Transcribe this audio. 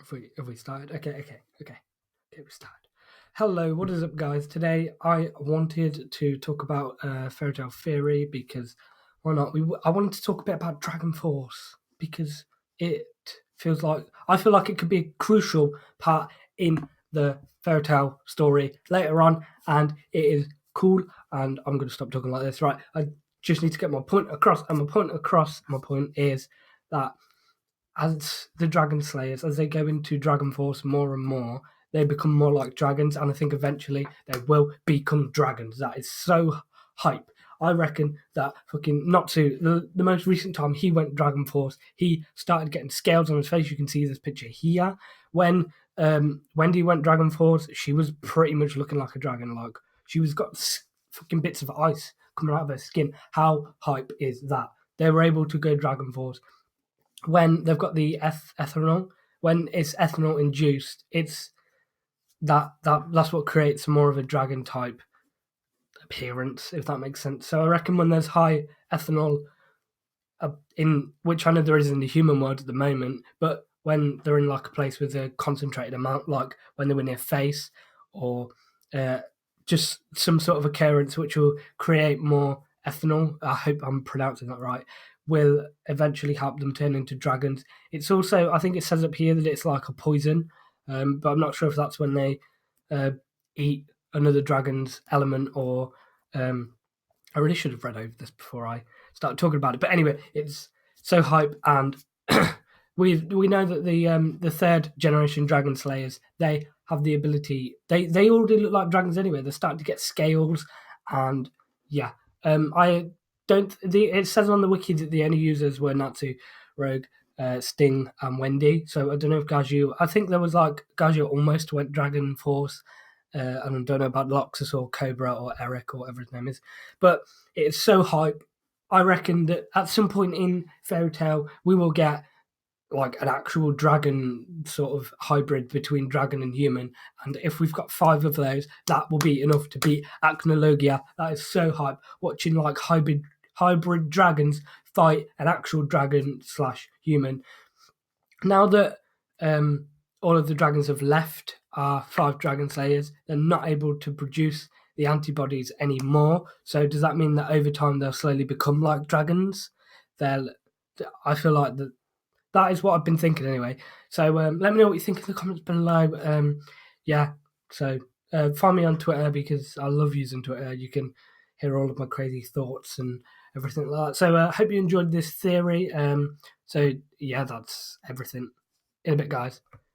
Have we started? Okay, we started. Hello, what is up, guys? Today I wanted to talk about Fairy Tale Theory because why not? I wanted to talk a bit about Dragon Force because it I feel like it could be a crucial part in the Fairy Tale story later on, and it is cool. And I'm going to stop talking like this, right? I just need to get my point across, and my point is that as the Dragon Slayers, as they go into Dragon Force more and more, they become more like dragons, and I think eventually they will become dragons. That is so hype. I reckon that fucking Natsu, the most recent time he went Dragon Force, he started getting scales on his face. You can see this picture here. When Wendy went Dragon Force, she was pretty much looking like a dragon. Like she was got fucking bits of ice coming out of her skin. How hype is that? They were able to go Dragon Force when they've got the ethanol, when it's ethanol induced, it's that's what creates more of a dragon type appearance, if that makes sense. So I reckon when there's high ethanol in which I know there is in the human world at the moment, but when they're in like a place with a concentrated amount, like when they were near face or uh, just some sort of occurrence which will create more ethanol. I hope I'm pronouncing that right. Will eventually help them turn into dragons. It's also, I think it says up here that it's like a poison, but I'm not sure if that's when they uh, eat another dragon's element or. I really should have read over this before I started talking about it. But anyway, it's so hype, and we know that the third generation Dragon Slayers, they have the ability. They already look like dragons anyway. They're starting to get scales, and yeah. I don't. It says on the wiki that the only users were Natsu, Rogue, Sting, and Wendy. So I don't know if Gaju. I think there was like Gaju almost went Dragon Force. And I don't know about Loxus or Cobra or Eric or whatever his name is, but it's so hype. I reckon that at some point in Fairy Tale, we will get like an actual dragon sort of hybrid between dragon and human. And if we've got 5 of those, that will be enough to beat Acnologia. That is so hype. Watching like hybrid dragons fight an actual dragon slash human. Now that all of the dragons have left our 5 dragon slayers, they're not able to produce the antibodies anymore. So does that mean that over time they'll slowly become like dragons? They'll. I feel like that is what I've been thinking anyway. So let me know what you think in the comments below. Yeah. So find me on Twitter because I love using Twitter. You can hear all of my crazy thoughts and everything like that. So I hope you enjoyed this theory. So yeah, that's everything. In a bit, guys.